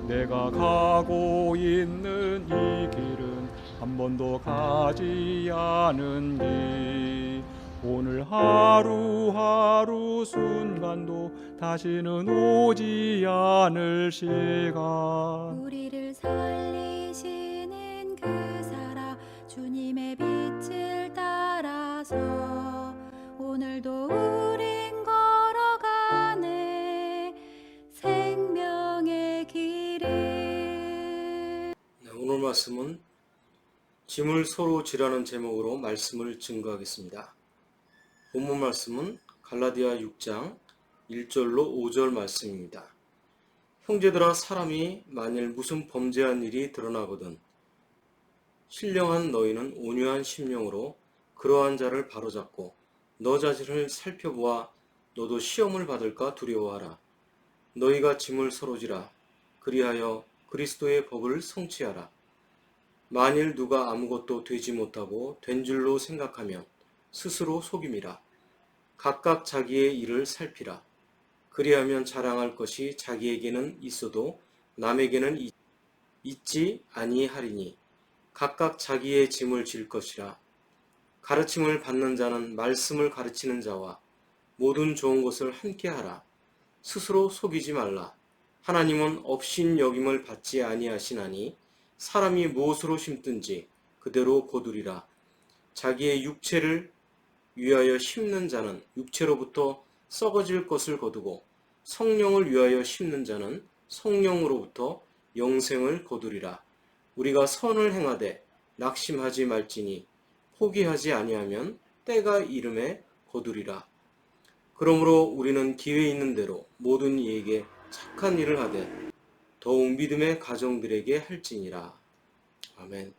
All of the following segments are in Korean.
내가 가고 있는 이 길은 한 번도 가지 않은 길. 오늘 하루하루 순간도 다시는 오지 않을 시간. 우리를 살리시는 그 사랑 주님의 빛을 따라서 오늘도 우린 걸어가네 생명의 길을. 네, 오늘 말씀은 짐을 서로 지라는 제목으로 말씀을 증거하겠습니다. 본문 말씀은 갈라디아 6장 1절로 5절 말씀입니다. 형제들아, 사람이 만일 무슨 범죄한 일이 드러나거든 신령한 너희는 온유한 심령으로 그러한 자를 바로잡고 너 자신을 살펴보아 너도 시험을 받을까 두려워하라. 너희가 짐을 서로 지라. 그리하여 그리스도의 법을 성취하라. 만일 누가 아무것도 되지 못하고 된 줄로 생각하면 스스로 속임이라. 각각 자기의 일을 살피라. 그리하면 자랑할 것이 자기에게는 있어도 남에게는 있지 아니하리니 각각 자기의 짐을 질 것이라. 가르침을 받는 자는 말씀을 가르치는 자와 모든 좋은 것을 함께 하라. 스스로 속이지 말라. 하나님은 업신 여김을 받지 아니하시나니 사람이 무엇으로 심든지 그대로 거두리라. 자기의 육체를 위하여 심는 자는 육체로부터 썩어질 것을 거두고 성령을 위하여 심는 자는 성령으로부터 영생을 거두리라. 우리가 선을 행하되 낙심하지 말지니 포기하지 아니하면 때가 이름에 거두리라. 그러므로 우리는 기회 있는 대로 모든 이에게 착한 일을 하되 더욱 믿음의 가정들에게 할지니라. 아멘.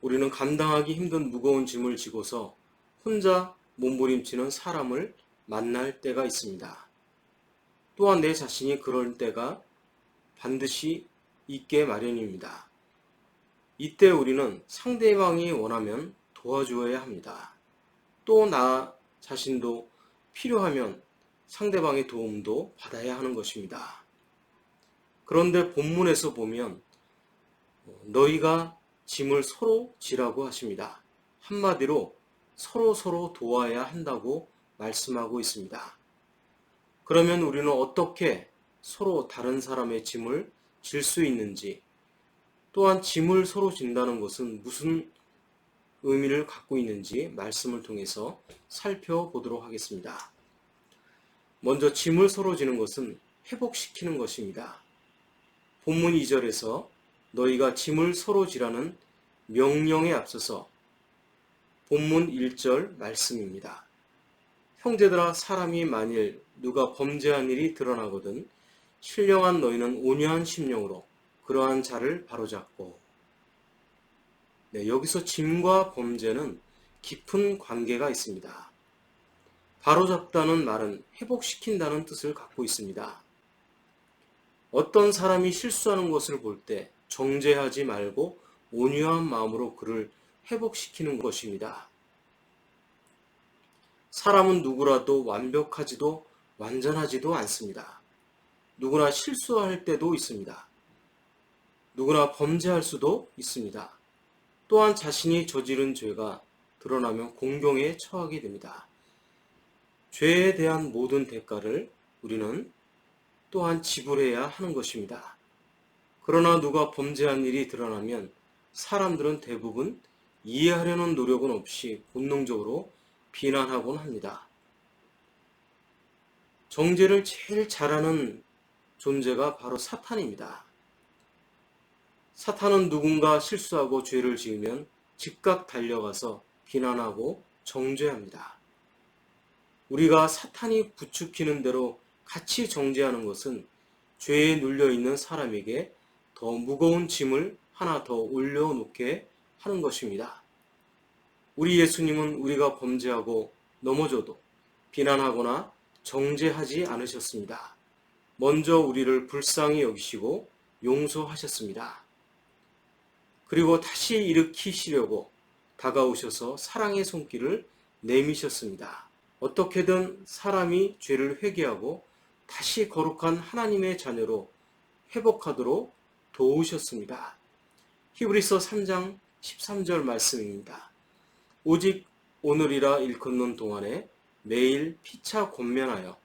우리는 감당하기 힘든 무거운 짐을 지고서 혼자 몸부림치는 사람을 만날 때가 있습니다. 또한 내 자신이 그럴 때가 반드시 있게 마련입니다. 이때 우리는 상대방이 원하면 도와주어야 합니다. 또 나 자신도 필요하면 상대방의 도움도 받아야 하는 것입니다. 그런데 본문에서 보면 너희가 짐을 서로 지라고 하십니다. 한마디로 서로 도와야 한다고 말씀하고 있습니다. 그러면 우리는 어떻게 서로 다른 사람의 짐을 질 수 있는지, 또한 짐을 서로 진다는 것은 무슨 의미를 갖고 있는지 말씀을 통해서 살펴보도록 하겠습니다. 먼저 짐을 서로 지는 것은 회복시키는 것입니다. 본문 2절에서 너희가 짐을 서로 지라는 명령에 앞서서 본문 1절 말씀입니다. 형제들아, 사람이 만일 누가 범죄한 일이 드러나거든 신령한 너희는 온유한 심령으로 그러한 자를 바로잡고. 여기서 짐과 범죄는 깊은 관계가 있습니다. 바로잡다는 말은 회복시킨다는 뜻을 갖고 있습니다. 어떤 사람이 실수하는 것을 볼 때 정죄하지 말고 온유한 마음으로 그를 회복시키는 것입니다. 사람은 누구라도 완벽하지도 완전하지도 않습니다. 누구나 실수할 때도 있습니다. 누구나 범죄할 수도 있습니다. 또한 자신이 저지른 죄가 드러나면 공경에 처하게 됩니다. 죄에 대한 모든 대가를 우리는 또한 지불해야 하는 것입니다. 그러나 누가 범죄한 일이 드러나면 사람들은 대부분 이해하려는 노력은 없이 본능적으로 비난하곤 합니다. 정죄를 제일 잘하는 존재가 바로 사탄입니다. 사탄은 누군가 실수하고 죄를 지으면 즉각 달려가서 비난하고 정죄합니다. 우리가 사탄이 부추기는 대로 같이 정죄하는 것은 죄에 눌려있는 사람에게 더 무거운 짐을 하나 더 올려놓게 하는 것입니다. 우리 예수님은 우리가 범죄하고 넘어져도 비난하거나 정죄하지 않으셨습니다. 먼저 우리를 불쌍히 여기시고 용서하셨습니다. 그리고 다시 일으키시려고 다가오셔서 사랑의 손길을 내미셨습니다. 어떻게든 사람이 죄를 회개하고 다시 거룩한 하나님의 자녀로 회복하도록 도우셨습니다. 히브리서 3장 13절 말씀입니다. 오직 오늘이라 일컫는 동안에 매일 피차 권면하여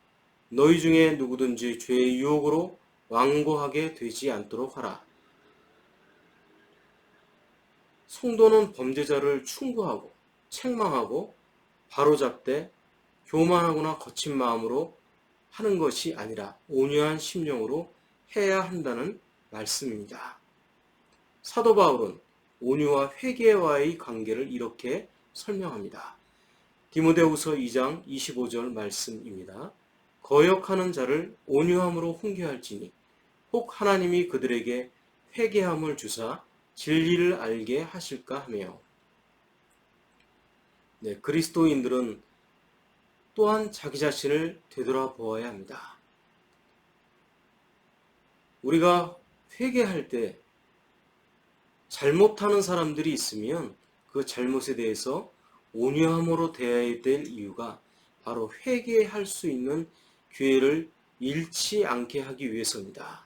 너희 중에 누구든지 죄의 유혹으로 완고하게 되지 않도록 하라. 성도는 범죄자를 충고하고 책망하고 바로잡되 교만하거나 거친 마음으로 하는 것이 아니라 온유한 심령으로 해야 한다는 말씀입니다. 사도 바울은 온유와 회개와의 관계를 이렇게 설명합니다. 디모데후서 2장 25절 말씀입니다. 거역하는 자를 온유함으로 훈계할지니 혹 하나님이 그들에게 회개함을 주사 진리를 알게 하실까 하며. 그리스도인들은 또한 자기 자신을 되돌아보아야 합니다. 우리가 회개할 때 잘못하는 사람들이 있으면 그 잘못에 대해서 온유함으로 대해야 될 이유가 바로 회개할 수 있는 기회를 잃지 않게 하기 위해서입니다.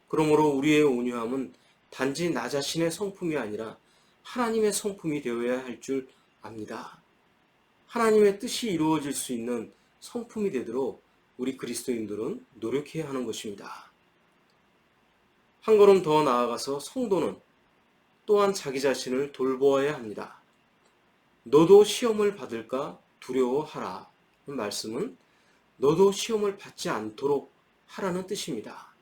그러므로 우리의 온유함은 단지 나 자신의 성품이 아니라 하나님의 성품이 되어야 할 줄 압니다. 하나님의 뜻이 이루어질 수 있는 성품이 되도록 우리 그리스도인들은 노력해야 하는 것입니다. 한 걸음 더 나아가서 성도는 또한 자기 자신을 돌보아야 합니다. 너도 시험을 받을까 두려워하라. 그 말씀은 너도 시험을 받지 않도록 하라는 뜻입니다.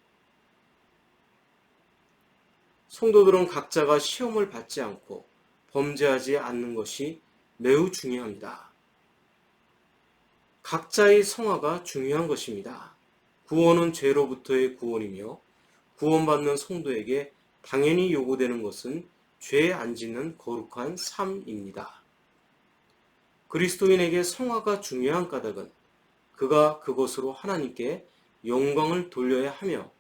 성도들은 각자가 시험을 받지 않고 범죄하지 않는 것이 매우 중요합니다. 각자의 성화가 중요한 것입니다. 구원은 죄로부터의 구원이며 구원받는 성도에게 당연히 요구되는 것은 죄 안 짓는 거룩한 삶입니다. 그리스도인에게 성화가 중요한 까닭은 그가 그것으로 하나님께 영광을 돌려야 하며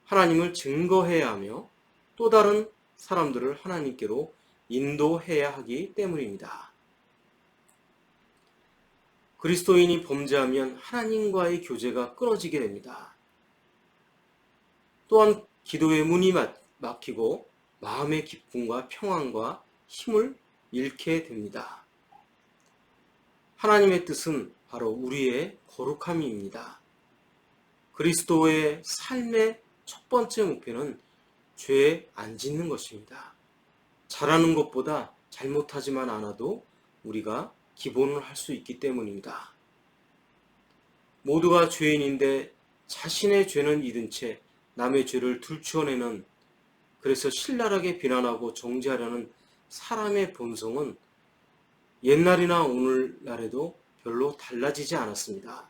하나님을 증거해야 하며 또 다른 사람들을 하나님께로 인도해야 하기 때문입니다. 그리스도인이 범죄하면 하나님과의 교제가 끊어지게 됩니다. 또한 기도의 문이 막히고 마음의 기쁨과 평안과 힘을 잃게 됩니다. 하나님의 뜻은 바로 우리의 거룩함입니다. 그리스도의 삶의 첫 번째 목표는 죄 안 짓는 것입니다. 잘하는 것보다 잘못하지만 않아도 우리가 기본을 할 수 있기 때문입니다. 모두가 죄인인데 자신의 죄는 잊은 채 남의 죄를 들추어내는, 그래서 신랄하게 비난하고 정죄하려는 사람의 본성은 옛날이나 오늘날에도 별로 달라지지 않았습니다.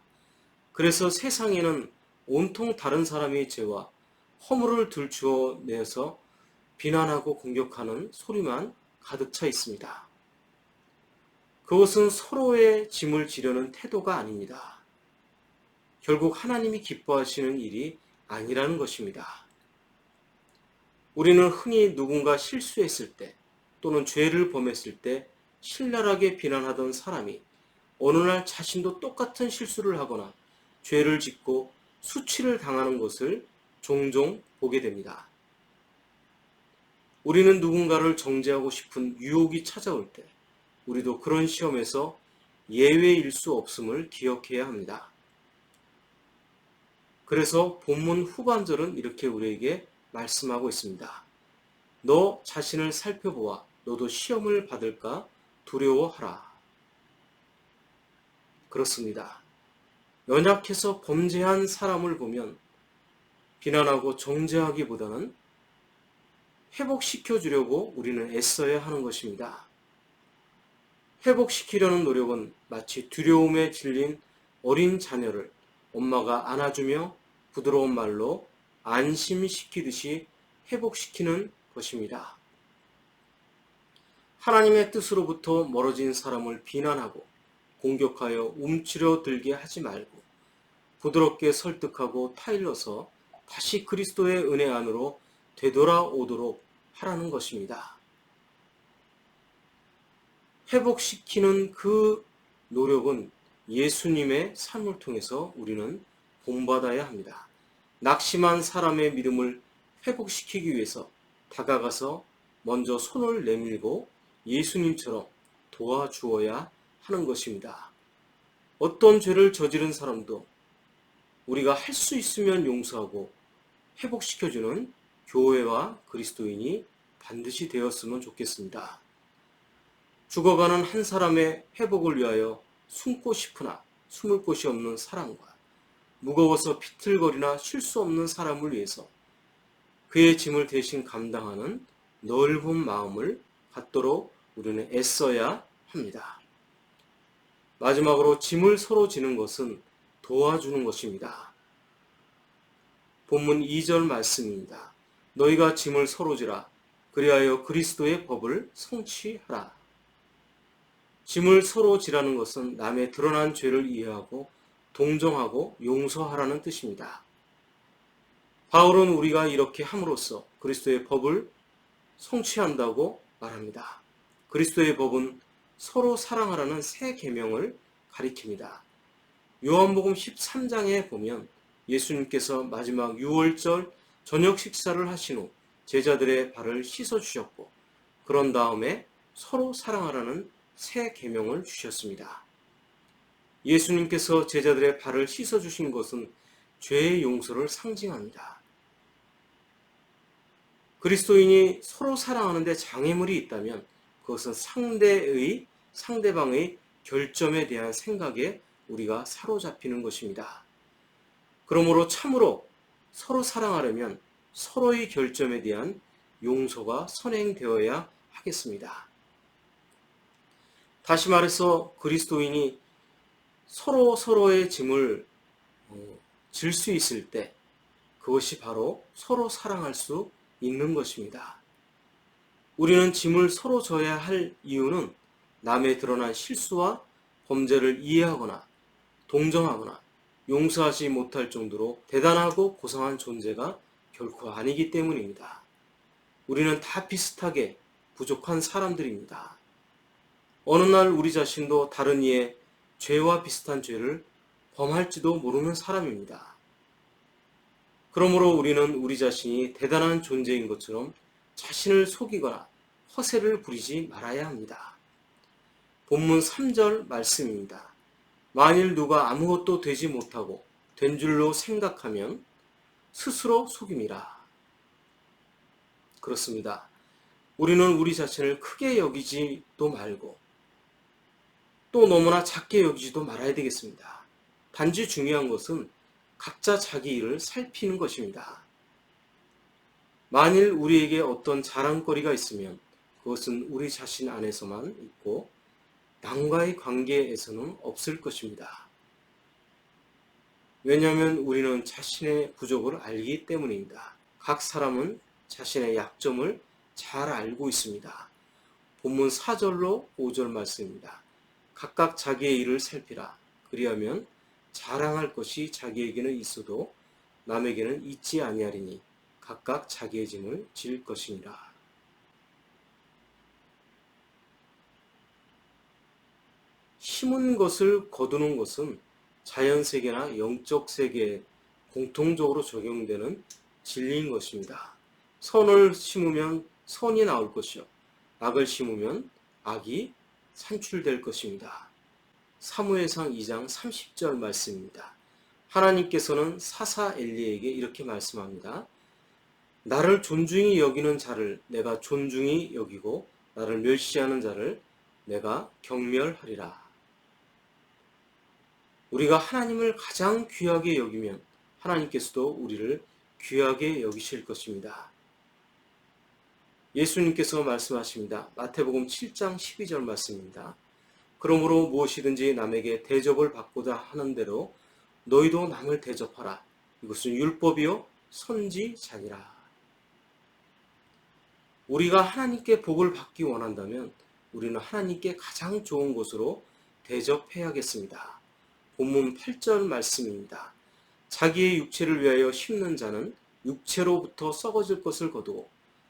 그래서 세상에는 온통 다른 사람의 죄와 허물을 들추어내서 비난하고 공격하는 소리만 가득 차 있습니다. 그것은 서로의 짐을 지려는 태도가 아닙니다. 결국 하나님이 기뻐하시는 일이 아니라는 것입니다. 우리는 흔히 누군가 실수했을 때 또는 죄를 범했을 때 신랄하게 비난하던 사람이 어느 날 자신도 똑같은 실수를 하거나 죄를 짓고 수치를 당하는 것을 종종 보게 됩니다. 우리는 누군가를 정죄하고 싶은 유혹이 찾아올 때 우리도 그런 시험에서 예외일 수 없음을 기억해야 합니다. 그래서 본문 후반절은 이렇게 우리에게 말씀하고 있습니다. 너 자신을 살펴보아 너도 시험을 받을까 두려워하라. 그렇습니다. 연약해서 범죄한 사람을 보면 비난하고 정죄하기보다는 회복시켜 주려고 우리는 애써야 하는 것입니다. 회복시키려는 노력은 마치 두려움에 질린 어린 자녀를 엄마가 안아주며 부드러운 말로 안심시키듯이 회복시키는 것입니다. 하나님의 뜻으로부터 멀어진 사람을 비난하고 공격하여 움츠려 들게 하지 말고 부드럽게 설득하고 타일러서 다시 그리스도의 은혜 안으로 되돌아오도록 하라는 것입니다. 회복시키는 그 노력은 예수님의 삶을 통해서 우리는 본받아야 합니다. 낙심한 사람의 믿음을 회복시키기 위해서 다가가서 먼저 손을 내밀고 예수님처럼 도와주어야 하는 것입니다. 어떤 죄를 저지른 사람도 우리가 할 수 있으면 용서하고 회복시켜주는 교회와 그리스도인이 반드시 되었으면 좋겠습니다. 죽어가는 한 사람의 회복을 위하여 숨고 싶으나 숨을 곳이 없는 사람과 무거워서 비틀거리나 쉴 수 없는 사람을 위해서 그의 짐을 대신 감당하는 넓은 마음을 갖도록 우리는 애써야 합니다. 마지막으로 짐을 서로 지는 것은 도와주는 것입니다. 본문 2절 말씀입니다. 너희가 짐을 서로 지라 그리하여 그리스도의 법을 성취하라. 짐을 서로 지라는 것은 남의 드러난 죄를 이해하고 동정하고 용서하라는 뜻입니다. 바울은 우리가 이렇게 함으로써 그리스도의 법을 성취한다고 말합니다. 그리스도의 법은 서로 사랑하라는 새 계명을 가리킵니다. 요한복음 13장에 보면 예수님께서 마지막 유월절 저녁 식사를 하신 후 제자들의 발을 씻어 주셨고 그런 다음에 서로 사랑하라는 새 계명을 주셨습니다. 예수님께서 제자들의 발을 씻어 주신 것은 죄의 용서를 상징합니다. 그리스도인이 서로 사랑하는데 장애물이 있다면 그것은 상대방의 결점에 대한 생각에 우리가 사로잡히는 것입니다. 그러므로 참으로 서로 사랑하려면 서로의 결점에 대한 용서가 선행되어야 하겠습니다. 다시 말해서 그리스도인이 서로의 짐을 질 수 있을 때 그것이 바로 서로 사랑할 수 있는 것입니다. 우리는 짐을 서로 져야 할 이유는 남의 드러난 실수와 범죄를 이해하거나 동정하거나 용서하지 못할 정도로 대단하고 고상한 존재가 결코 아니기 때문입니다. 우리는 다 비슷하게 부족한 사람들입니다. 어느 날 우리 자신도 다른 이의 죄와 비슷한 죄를 범할지도 모르는 사람입니다. 그러므로 우리는 우리 자신이 대단한 존재인 것처럼 자신을 속이거나 허세를 부리지 말아야 합니다. 본문 3절 말씀입니다. 만일 누가 아무것도 되지 못하고 된 줄로 생각하면 스스로 속임이라. 그렇습니다. 우리는 우리 자신을 크게 여기지도 말고 또 너무나 작게 여기지도 말아야 되겠습니다. 단지 중요한 것은 각자 자기 일을 살피는 것입니다. 만일 우리에게 어떤 자랑거리가 있으면 그것은 우리 자신 안에서만 있고 남과의 관계에서는 없을 것입니다. 왜냐하면 우리는 자신의 부족을 알기 때문입니다. 각 사람은 자신의 약점을 잘 알고 있습니다. 본문 4절로 5절 말씀입니다. 각각 자기의 일을 살피라. 그리하면 자랑할 것이 자기에게는 있어도 남에게는 있지 아니하리니 각각 자기의 짐을 질 것이니라. 심은 것을 거두는 것은 자연세계나 영적 세계에 공통적으로 적용되는 진리인 것입니다. 선을 심으면 선이 나올 것이요 악을 심으면 악이 산출될 것입니다. 사무엘상 2장 30절 말씀입니다. 하나님께서는 사사 엘리에게 이렇게 말씀합니다. 나를 존중히 여기는 자를 내가 존중히 여기고 나를 멸시하는 자를 내가 경멸하리라. 우리가 하나님을 가장 귀하게 여기면 하나님께서도 우리를 귀하게 여기실 것입니다. 예수님께서 말씀하십니다. 마태복음 7장 12절 말씀입니다. 그러므로 무엇이든지 남에게 대접을 받고자 하는 대로 너희도 남을 대접하라. 이것은 율법이요 선지자니라. 우리가 하나님께 복을 받기 원한다면 우리는 하나님께 가장 좋은 것으로 대접해야겠습니다. 본문 8절 말씀입니다. 자기의 육체를 위하여 심는 자는 육체로부터 썩어질 것을 거두고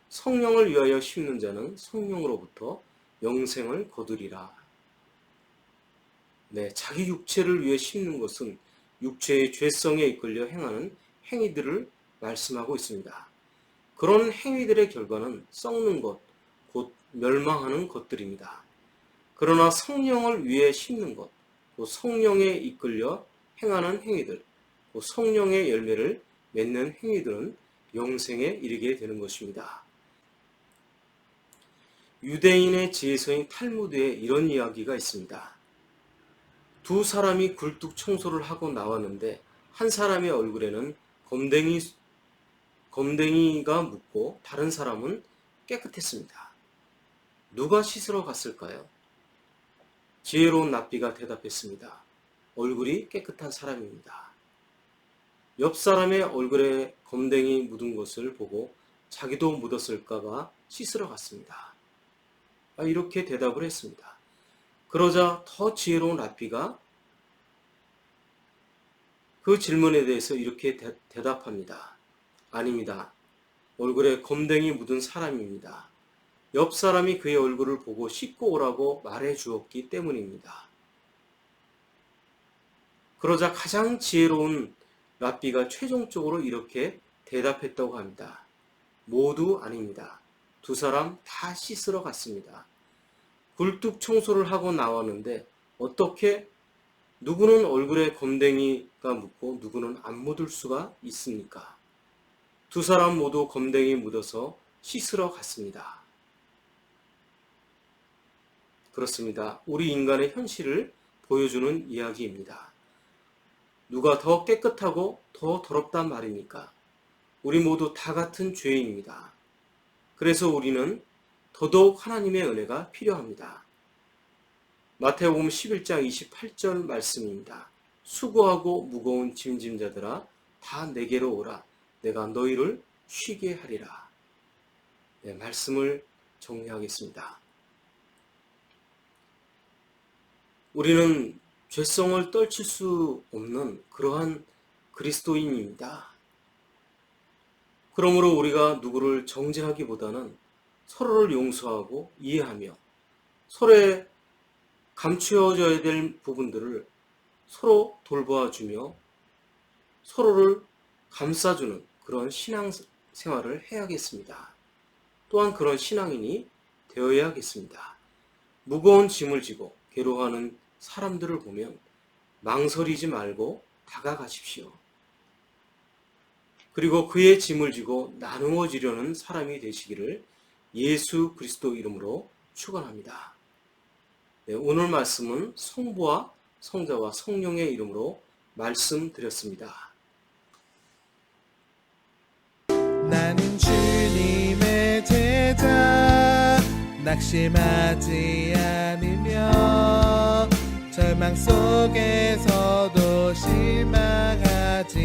성령을 위하여 심는 자는 성령으로부터 영생을 거두리라. 네, 자기 육체를 위해 심는 것은 육체의 죄성에 이끌려 행하는 행위들을 말씀하고 있습니다. 그런 행위들의 결과는 썩는 것, 곧 멸망하는 것들입니다. 그러나 성령을 위해 심는 것, 곧 성령에 이끌려 행하는 행위들, 곧 성령의 열매를 맺는 행위들은 영생에 이르게 되는 것입니다. 유대인의 지혜서인 탈무드에 이런 이야기가 있습니다. 두 사람이 굴뚝 청소를 하고 나왔는데 한 사람의 얼굴에는 검댕이가 묻고 다른 사람은 깨끗했습니다. 누가 씻으러 갔을까요? 지혜로운 랍비가 대답했습니다. 얼굴이 깨끗한 사람입니다. 옆 사람의 얼굴에 검댕이 묻은 것을 보고 자기도 묻었을까봐 씻으러 갔습니다. 이렇게 대답을 했습니다. 그러자 더 지혜로운 랍비가 그 질문에 대해서 이렇게 대답합니다. 아닙니다. 얼굴에 검댕이 묻은 사람입니다. 옆 사람이 그의 얼굴을 보고 씻고 오라고 말해 주었기 때문입니다. 그러자 가장 지혜로운 랍비가 최종적으로 이렇게 대답했다고 합니다. 모두 아닙니다. 두 사람 다 씻으러 갔습니다. 굴뚝 청소를 하고 나왔는데 어떻게 누구는 얼굴에 검댕이가 묻고 누구는 안 묻을 수가 있습니까? 두 사람 모두 검댕이 묻어서 씻으러 갔습니다. 그렇습니다. 우리 인간의 현실을 보여주는 이야기입니다. 누가 더 깨끗하고 더 더럽단 말입니까? 우리 모두 다 같은 죄인입니다. 그래서 우리는 더더욱 하나님의 은혜가 필요합니다. 마태복음 11장 28절 말씀입니다. 수고하고 무거운 짐진 자들아 다 내게로 오라. 내가 너희를 쉬게 하리라. 네, 말씀을 정리하겠습니다. 우리는 죄성을 떨칠 수 없는 그러한 그리스도인입니다. 그러므로 우리가 누구를 정죄하기보다는 서로를 용서하고 이해하며 서로의 감추어져야 될 부분들을 서로 돌봐주며 서로를 감싸주는 그런 신앙생활을 해야겠습니다. 또한 그런 신앙인이 되어야겠습니다. 무거운 짐을 지고 괴로워하는 사람들을 보면 망설이지 말고 다가가십시오. 그리고 그의 짐을 지고 나누어지려는 사람이 되시기를 예수 그리스도 이름으로 축원합니다. 네, 오늘 말씀은 성부와 성자와 성령의 이름으로 말씀드렸습니다. 나는 주님의 제자 낙심하지 않으며 절망 속에서도 실망하지